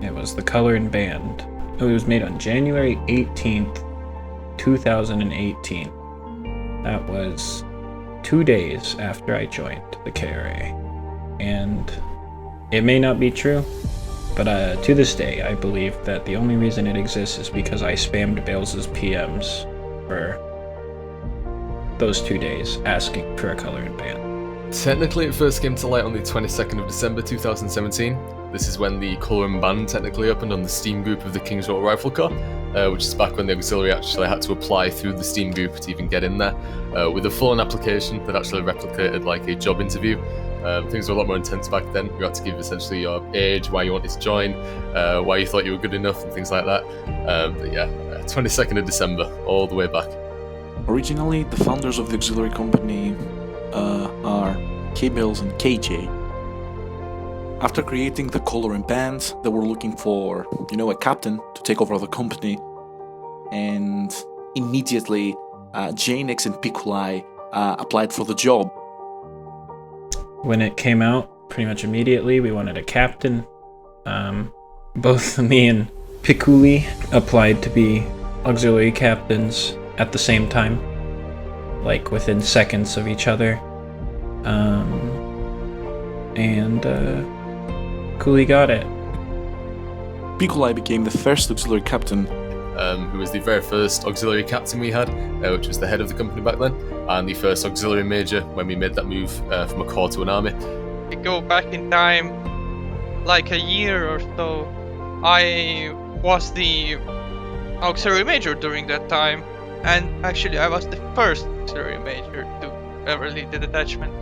It was the Color and Band. It was made on January 18th, 2018. That was 2 days after I joined the KRA. And it may not be true, but to this day, I believe that the only reason it exists is because I spammed Bales' PMs for those 2 days asking for a Color and Band. Technically, it first came to light on the 22nd of December 2017. This is when the Colour and Band technically opened on the Steam group of the Kingsroad Rifle Corps, which is back when the auxiliary actually had to apply through the Steam group to even get in there, with a full-on application that actually replicated like a job interview. Things were a lot more intense back then. You had to give essentially your age, why you wanted to join, why you thought you were good enough, and things like that. But yeah, 22nd of December, all the way back. Originally, the founders of the auxiliary company are K-Bales and KJ. After creating the Colour and Band, they were looking for, a captain to take over the company, and immediately Janix and Pikulai applied for the job. When it came out, pretty much immediately, we wanted a captain. Both me and Pikuli applied to be auxiliary captains at the same time, like within seconds of each other. And Cooley got it. Pikulai became the first auxiliary captain, who was the very first auxiliary captain we had, which was the head of the company back then, and the first auxiliary major when we made that move from a corps to an army. To go back in time, like a year or so, I was the auxiliary major during that time, and actually I was the first auxiliary major to ever lead the detachment.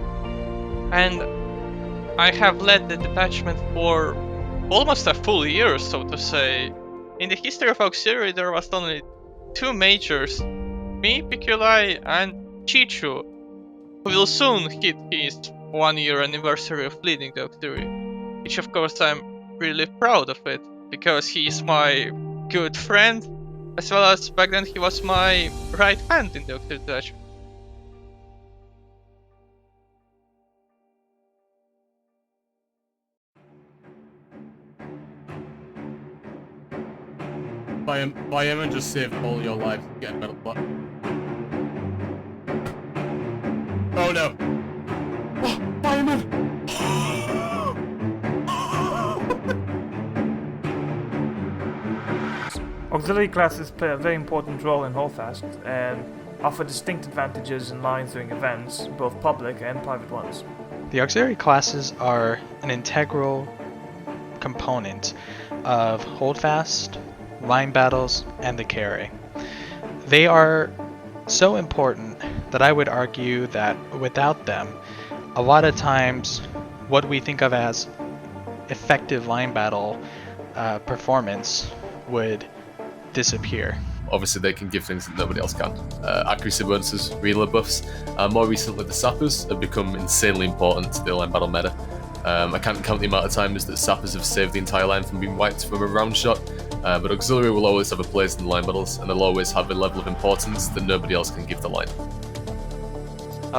And I have led the detachment for almost a full year, so to say. In the history of auxiliary, there was only 2 majors, me, Pikulai, and Chichu, who will soon hit his 1-year anniversary of leading the auxiliary, which of course I'm really proud of it, because he is my good friend, as well as back then he was my right hand in the auxiliary detachment. Buy him and just save all your lives. Get a better plot. Oh no! Oh, fireman! Auxiliary classes play a very important role in Holdfast and offer distinct advantages in lines during events, both public and private ones. The auxiliary classes are an integral component of Holdfast, line battles, and the KRA. They are so important that I would argue that without them, a lot of times what we think of as effective line battle performance would disappear. Obviously they can give things that nobody else can. Accuracy bonuses, reload buffs, and more recently the sappers have become insanely important to the line battle meta. I can't count the amount of times that sappers have saved the entire line from being wiped from a round shot, but auxiliary will always have a place in the line battles, and they'll always have a level of importance that nobody else can give the line.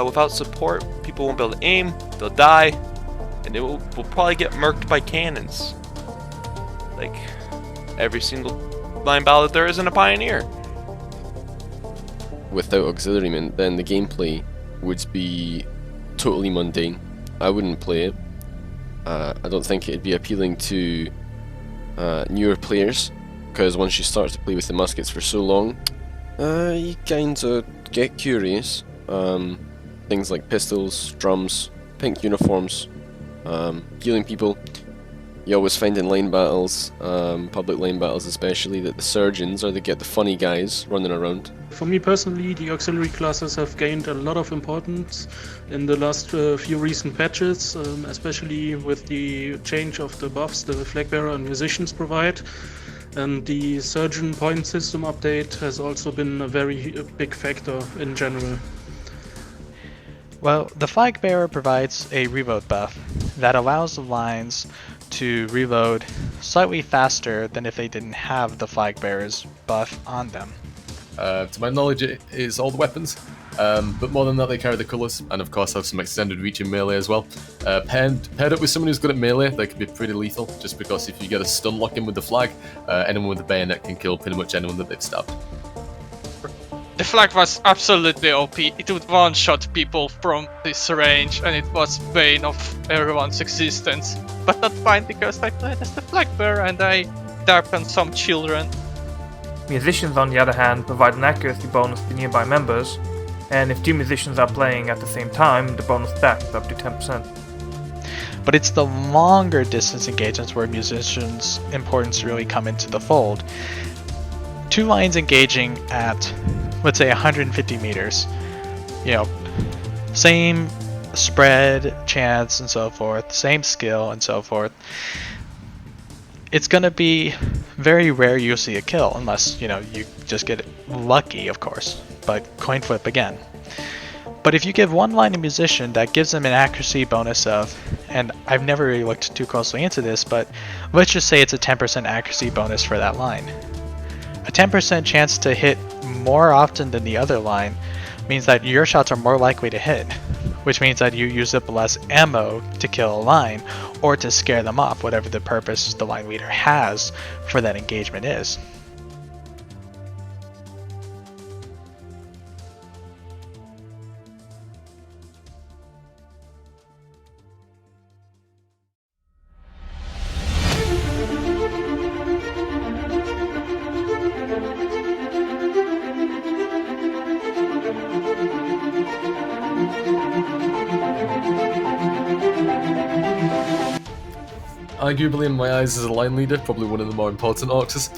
Without support, people won't be able to aim, they'll die, and will probably get murked by cannons. Like every single line battle that there is in a Pioneer. Without auxiliary men, then the gameplay would be totally mundane. I wouldn't play it. I don't think it'd be appealing to newer players, because once you start to play with the muskets for so long, you kind of get curious. Things like pistols, drums, pink uniforms, healing people. You always find in line battles, public line battles especially, that the surgeons are the funny guys running around. For me personally, the auxiliary classes have gained a lot of importance in the last few recent patches, especially with the change of the buffs the flag bearer and musicians provide. And the surgeon point system update has also been a very big factor in general. Well, the flag bearer provides a reload buff that allows the lines to reload slightly faster than if they didn't have the flag bearer's buff on them. To my knowledge, it is all the weapons, but more than that, they carry the colours, and of course have some extended reach in melee as well. Paired up with someone who's good at melee, they can be pretty lethal, just because if you get a stun lock in with the flag, anyone with a bayonet can kill pretty much anyone that they've stabbed. The flag was absolutely OP. It would one-shot people from this range, and it was bane of everyone's existence. But not fine, because I played as the flag bearer and I darkened some children. Musicians, on the other hand, provide an accuracy bonus to nearby members, and if 2 musicians are playing at the same time, the bonus stacks up to 10%. But it's the longer distance engagements where musicians' importance really come into the fold. 2 lines engaging at, let's say, 150 meters, same spread, chance, and so forth, same skill, and so forth. It's gonna be very rare you'll see a kill, unless, you just get lucky, of course, but coin flip again. But if you give 1 line a musician, that gives them an accuracy bonus of, and I've never really looked too closely into this, but let's just say it's a 10% accuracy bonus for that line. A 10% chance to hit more often than the other line means that your shots are more likely to hit, which means that you use up less ammo to kill a line or to scare them off, whatever the purpose the line leader has for that engagement is. Arguably, in my eyes, as a line leader, probably one of the more important orcs.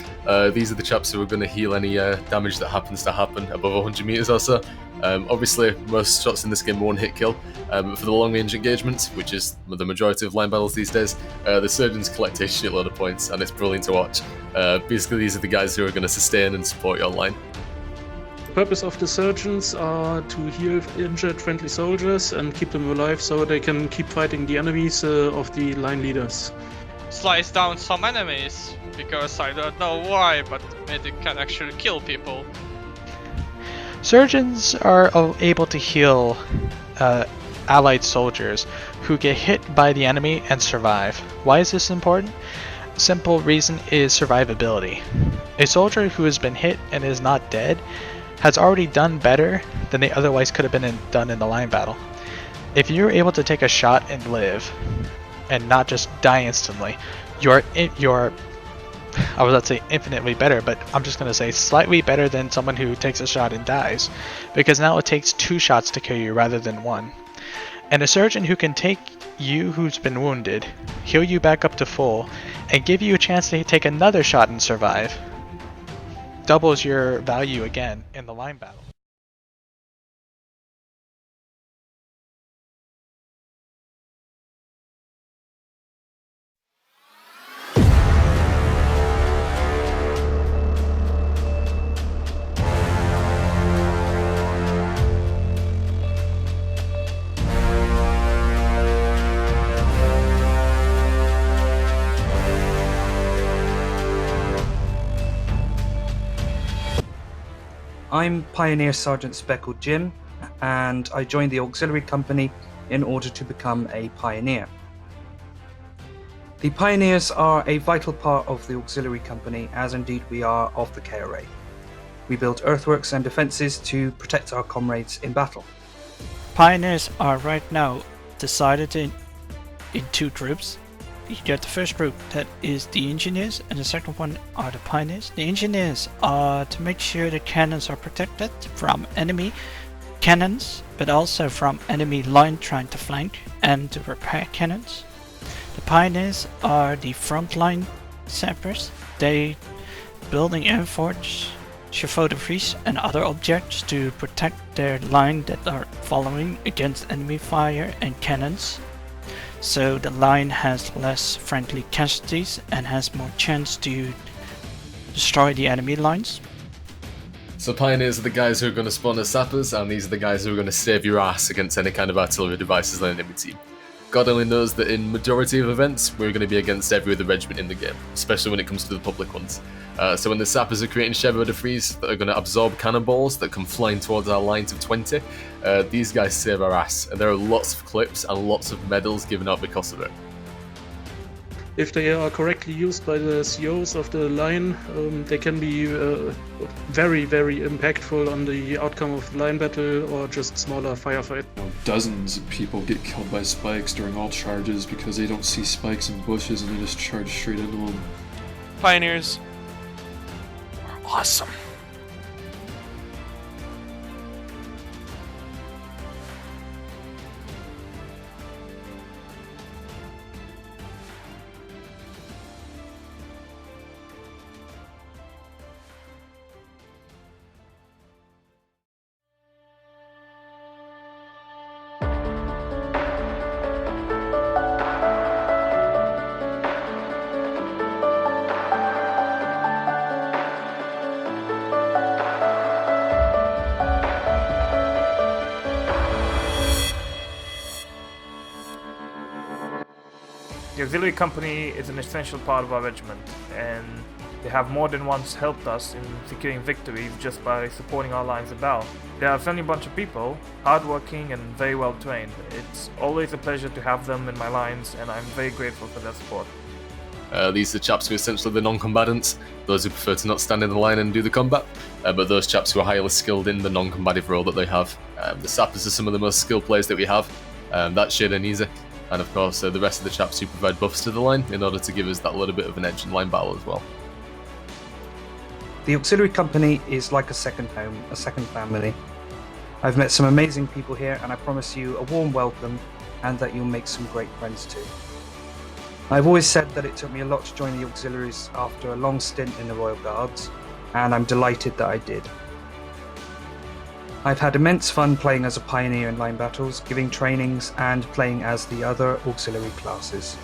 These are the chaps who are going to heal any damage that happens to happen above 100 meters or so. Obviously, most shots in this game are one-hit kill, but for the long-range engagements, which is the majority of line battles these days, the surgeons collect a shitload of points, and it's brilliant to watch. Basically, these are the guys who are going to sustain and support your line. The purpose of the surgeons are to heal injured friendly soldiers and keep them alive so they can keep fighting the enemies of the line leaders. Slice down some enemies, because I don't know why, but medic can actually kill people. Surgeons are able to heal allied soldiers who get hit by the enemy and survive. Why is this important? Simple reason is survivability. A soldier who has been hit and is not dead has already done better than they otherwise could have been done in the line battle. If you're able to take a shot and live, and not just die instantly, you're I was about to say infinitely better, but I'm just going to say slightly better than someone who takes a shot and dies, because now it takes 2 shots to kill you rather than 1. And a surgeon who can take you who's been wounded, heal you back up to full, and give you a chance to take another shot and survive, doubles your value again in the line battle. I'm Pioneer Sergeant Speckled Jim, and I joined the Auxiliary Company in order to become a Pioneer. The Pioneers are a vital part of the Auxiliary Company, as indeed we are of the KRA. We build earthworks and defences to protect our comrades in battle. Pioneers are right now decided in 2 groups. You get the first group, that is the engineers, and the second one are the pioneers. The engineers are to make sure the cannons are protected from enemy cannons, but also from enemy line trying to flank, and to repair cannons. The pioneers are the frontline sappers. They building air forts, chevaux de frise, and other objects to protect their line that are following against enemy fire and cannons. So the line has less friendly casualties and has more chance to destroy the enemy lines. So Pioneers are the guys who are going to spawn as sappers, and these are the guys who are going to save your ass against any kind of artillery devices on the enemy team. God only knows that in majority of events, we're going to be against every other regiment in the game, especially when it comes to the public ones. So when the sappers are creating Chevaux de Frise that are going to absorb cannonballs that come flying towards our lines of 20, these guys save our ass, and there are lots of clips and lots of medals given out because of it. If they are correctly used by the COs of the line, they can be very, very impactful on the outcome of the line battle or just smaller firefight. Dozens of people get killed by spikes during all charges because they don't see spikes in bushes and they just charge straight into them. Pioneers are awesome. The auxiliary company is an essential part of our regiment, and they have more than once helped us in securing victories just by supporting our lines of battle. They are a friendly bunch of people, hardworking and very well trained. It's always a pleasure to have them in my lines, and I'm very grateful for their support. These are the chaps who are essentially the non-combatants, those who prefer to not stand in the line and do the combat, but those chaps who are highly skilled in the non-combative role that they have. The sappers are some of the most skilled players that we have, that's Shade and Niza, and of course the rest of the chaps who provide buffs to the line in order to give us that little bit of an edge in line battle as well. The auxiliary company is like a second home, a second family. I've met some amazing people here, and I promise you a warm welcome and that you'll make some great friends too. I've always said that it took me a lot to join the auxiliaries after a long stint in the Royal Guards, and I'm delighted that I did. I've had immense fun playing as a pioneer in line battles, giving trainings, and playing as the other auxiliary classes.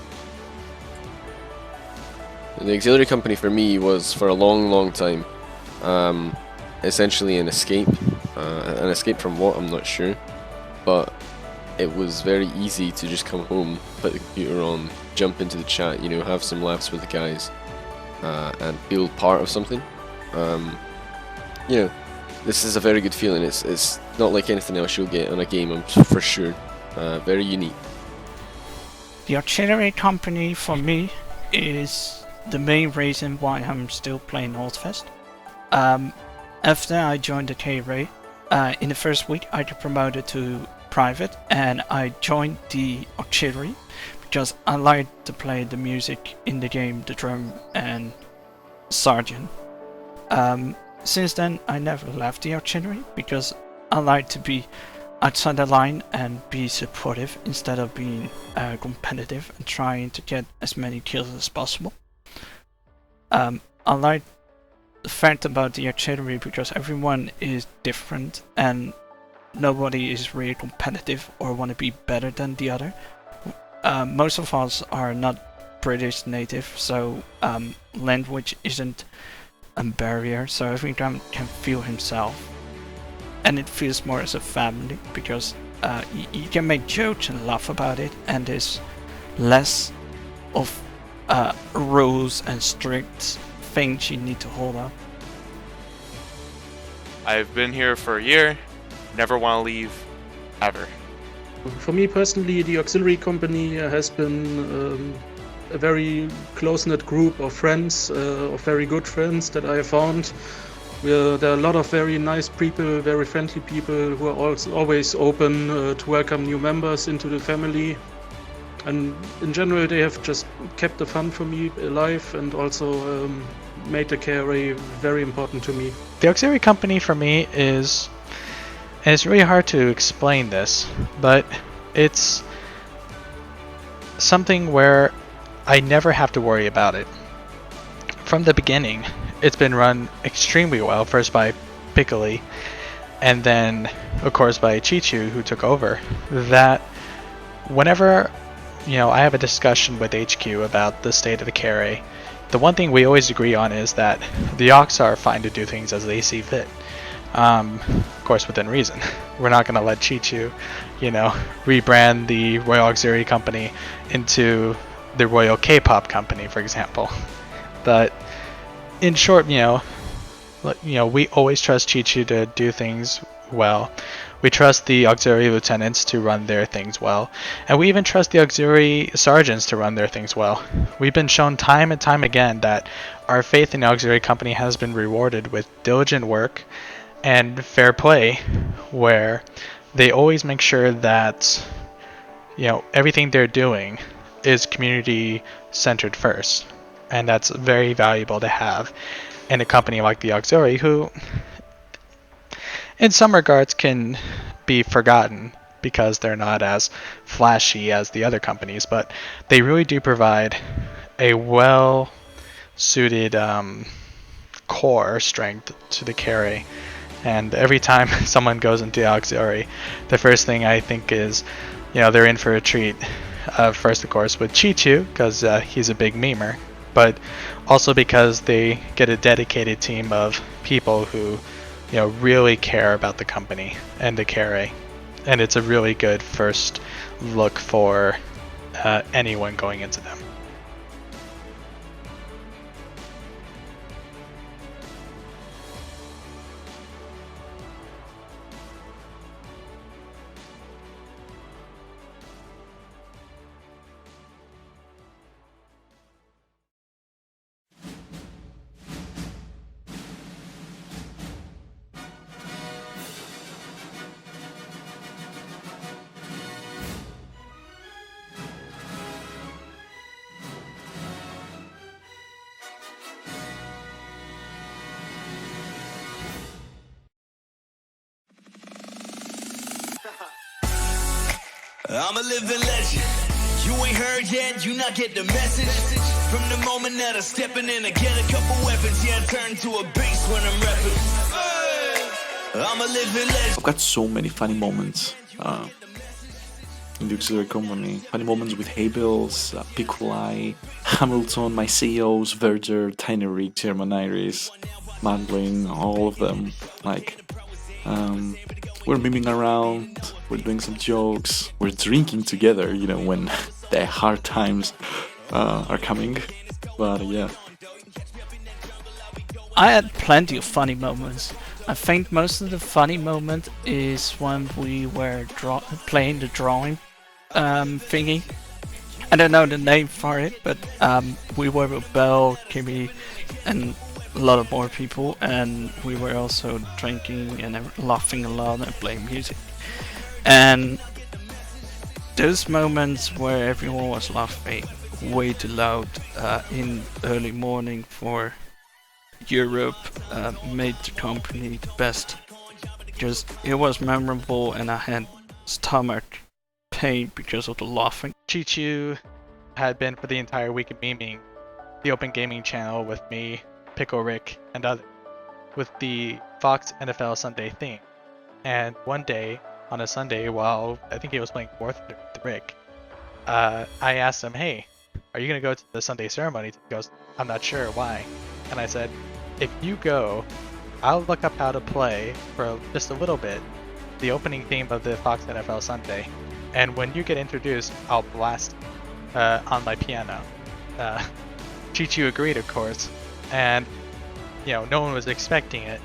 The auxiliary company for me was, for a long time, essentially an escape. An escape from what, I'm not sure, but it was very easy to just come home, put the computer on, jump into the chat, you know, have some laughs with the guys, and feel part of something. You know, this is a very good feeling. It's not like anything else you'll get on a game, for sure. Very unique. The artillery company for me is the main reason why I'm still playing Holdfast. After I joined the KRA, in the first week I got promoted to private, and I joined the artillery because I like to play the music in the game, the drum and sergeant. Since then I never left the artillery because I like to be outside the line and be supportive instead of being competitive and trying to get as many kills as possible. I like the fact about the artillery because everyone is different and nobody is really competitive or want to be better than the other. Most of us are not British native, so language isn't a barrier, so everyone can feel himself. And it feels more as a family because you can make jokes and laugh about it, and there's less of rules and strict things you need to hold up. I've been here for a year, never want to leave, ever. For me personally, the auxiliary company has been a very close-knit group of friends, of very good friends that I have found. There are a lot of very nice people, very friendly people who are always open to welcome new members into the family. And in general, they have just kept the fun for me alive and also made the KRA very important to me. The auxiliary company for me is, and it's really hard to explain this, but it's something where I never have to worry about it. From the beginning, it's been run extremely well, first by Piccoli, and then, of course, by Chichu, who took over. That whenever, you know, I have a discussion with HQ about the state of the KRA, the one thing we always agree on is that the Aux are fine to do things as they see fit. of course within reason. We're not going to let Chichu, rebrand the Royal Auxiliary Company into the Royal K-pop Company, for example. But in short, we always trust Chichu to do things well. We trust the auxiliary lieutenants to run their things well, and we even trust the auxiliary sergeants to run their things well. We've been shown time and time again that our faith in the auxiliary company has been rewarded with diligent work and fair play, where they always make sure that everything they're doing is community centered first, and that's very valuable to have in a company like the auxiliary, who in some regards can be forgotten because they're not as flashy as the other companies, but they really do provide a well suited core strength to the carry. And every time someone goes into the auxiliary, the first thing I think is, they're in for a treat. First, of course, with Chichu, because he's a big memer, but also because they get a dedicated team of people who really care about the company and the carry, and it's a really good first look for anyone going into them. I'm a living legend. You ain't heard yet, you not get the message. From the moment that I'm stepping in, I get a couple weapons. Yeah, I turn to a beast when I'm rapping. I'm a living legend. I've got so many funny moments in the auxiliary company. Funny moments with Haybils, Picolai, Hamilton, my CEOs, Verger, Tiny Rick, Chairman Iris, Mandling, all of them. We're memeing around, we're doing some jokes, we're drinking together, when the hard times are coming. But yeah. I had plenty of funny moments. I think most of the funny moment is when we were playing the drawing thingy. I don't know the name for it, but we were with Bell, Kimmy, and a lot of more people, and we were also drinking and laughing a lot and playing music. And those moments where everyone was laughing way too loud in early morning for Europe made the company the best. Just it was memorable, and I had stomach pain because of the laughing. Chichu had been for the entire week of memeing the Open Gaming channel with me, Pickle Rick, and others, with the Fox NFL Sunday theme. And one day, on a Sunday, while I think he was playing Fourth with Rick, I asked him, "Hey, are you gonna go to the Sunday ceremony?" He goes, "I'm not sure, why?" And I said, "If you go, I'll look up how to play for just a little bit the opening theme of the Fox NFL Sunday, and when you get introduced, I'll blast on my piano." Chichu agreed, of course. And, no one was expecting it.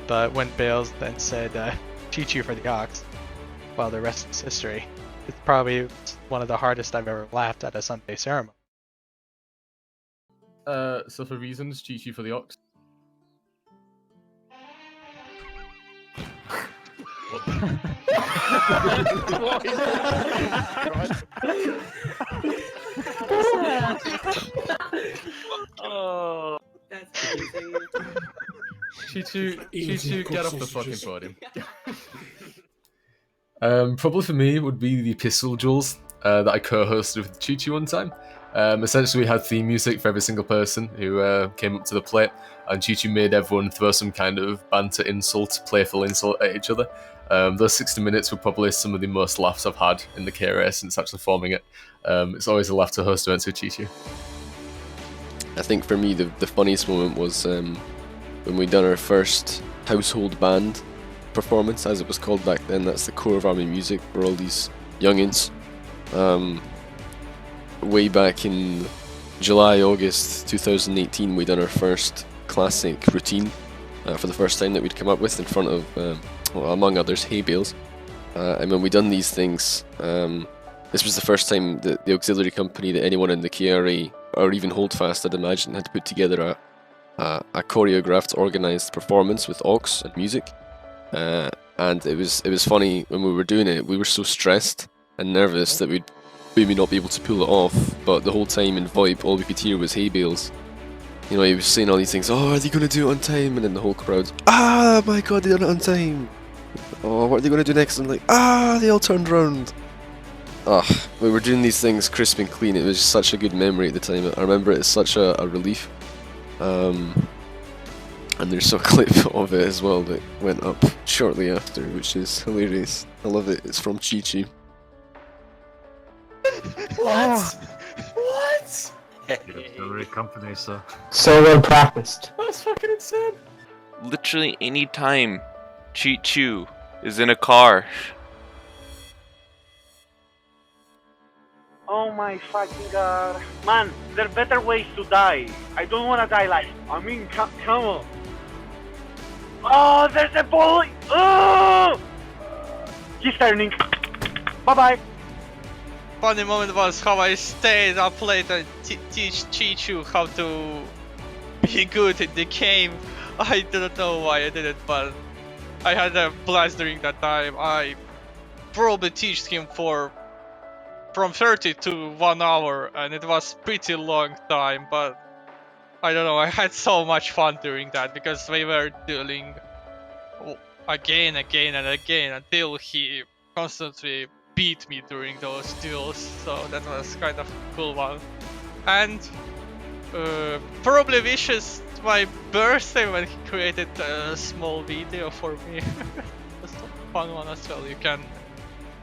But when Bales then said, Chichu for the Ox, well, the rest is history. It's probably one of the hardest I've ever laughed at a Sunday ceremony. So for reasons, Chichu for the Ox. Oh, that's amazing. Chichu, get off the fucking podium. Probably for me would be the Epistle Duels that I co-hosted with Chichu one time. Essentially, we had theme music for every single person who came up to the plate, and Chichu made everyone throw some kind of banter insult, playful insult at each other. Those 60 minutes were probably some of the most laughs I've had in the KRA since actually forming it. It's always a laugh to host events with Chichu. I think for me the funniest moment was when we done our first household band performance, as it was called back then. That's the core of army music for all these youngins. Way back in July, August 2018, we done our first classic routine for the first time that we'd come up with in front of, well, among others, hay bales. And when we done these things, this was the first time that the auxiliary company, that anyone in the KRA or even Holdfast, I'd imagine, had to put together a choreographed, organised performance with aux and music. And it was funny when we were doing it. We were so stressed and nervous that we'd maybe not be able to pull it off. But the whole time in VoIP, all we could hear was hay bales. You know, he was saying all these things. Oh, are they going to do it on time? And then the whole crowd. Ah, my God, they done it on time. Oh, what are they going to do next? And I'm like, ah, they all turned round. Ah, we were doing these things crisp and clean. It was just such a good memory at the time. I remember it as such a relief. And there's a clip of it as well that went up shortly after, which is hilarious. I love it. It's from Chi Chi. What? What? Auxiliary company, so. So well practiced. That's fucking insane. Literally any time Chi Chu is in a car. Oh my fucking god. Man, there are better ways to die. I don't wanna die like. I mean, come on. Oh, there's a boy! Oh! He's turning. Bye-bye. Funny moment was how I stayed up late and teach Chi-Chu how to be good in the game. I don't know why I did it, but I had a blast during that time. I probably taught him from 30 to 1 hour, and it was pretty long time, but I don't know, I had so much fun during that because we were dueling again and again until he constantly beat me during those duels, so that was kind of a cool one. And probably wishes my birthday when he created a small video for me. That's a fun one as well. You can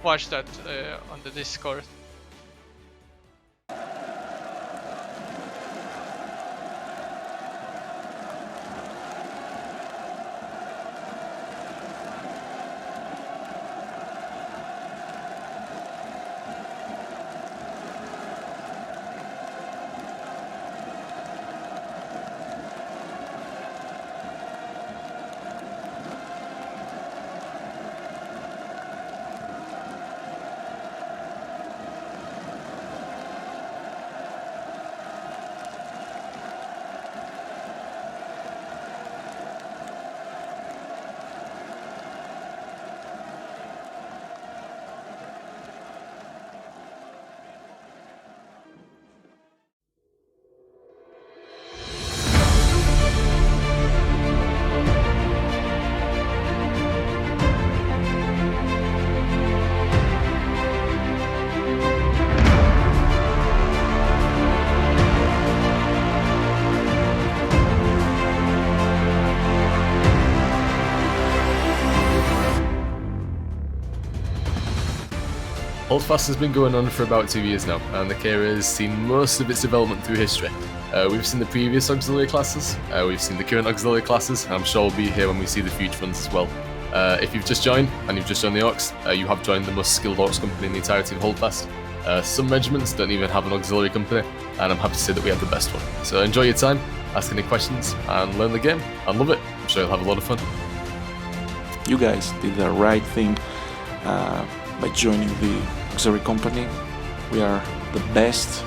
watch that on the Discord. Holdfast has been going on for about 2 years now, and the KRA has seen most of its development through history. We've seen the previous auxiliary classes, we've seen the current auxiliary classes, and I'm sure we'll be here when we see the future ones as well. If you've just joined, and you've just joined the Aux, you have joined the most skilled Aux company in the entirety of Holdfast. Some regiments don't even have an auxiliary company, and I'm happy to say that we have the best one. So enjoy your time, ask any questions, and learn the game. I love it. I'm sure you'll have a lot of fun. You guys did the right thing by joining the auxiliary company. We are the best,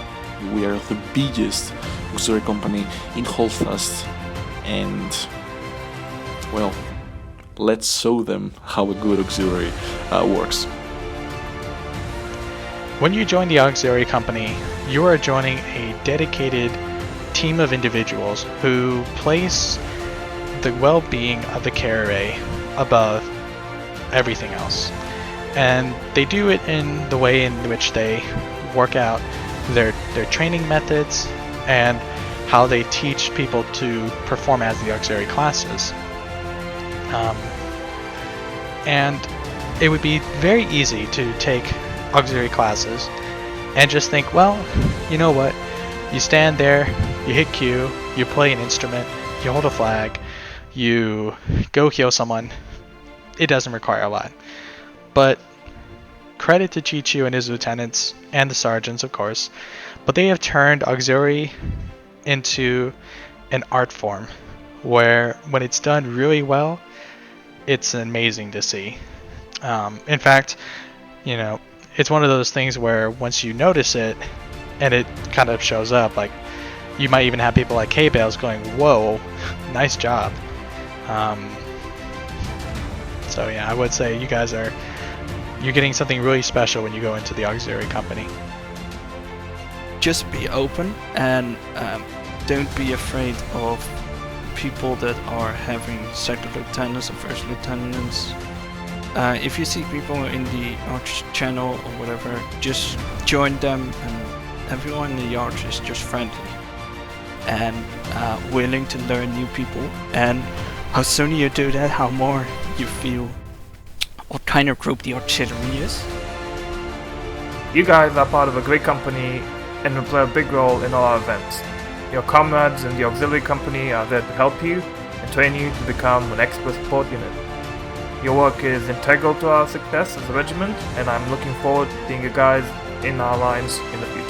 we are the biggest auxiliary company in Holdfast, and well, let's show them how a good auxiliary works. When you join the auxiliary company, you are joining a dedicated team of individuals who place the well-being of the KRA above everything else. And they do it in the way in which they work out their training methods and how they teach people to perform as the auxiliary classes. And it would be very easy to take auxiliary classes and just think, well, you know what, you stand there, you hit Q, you play an instrument, you hold a flag, you go heal someone, it doesn't require a lot. But credit to Chichu and his lieutenants, and the sergeants, of course, but they have turned auxiliary into an art form, where when it's done really well, it's amazing to see. In fact, you know, it's one of those things where once you notice it, and it kind of shows up, like, you might even have people like K-Bales going, whoa, nice job. So yeah, I would say you guys you're getting something really special when you go into the auxiliary company. Just be open and don't be afraid of people that are having second lieutenants or first lieutenants. If you see people in the Arch channel or whatever, just join them, and everyone in the Arch is just friendly and willing to learn new people. And how sooner you do that, how more you feel what kind of group the artillery is. You guys are part of a great company and will play a big role in all our events. Your comrades in the auxiliary company are there to help you and train you to become an expert support unit. Your work is integral to our success as a regiment, and I'm looking forward to seeing you guys in our lines in the future.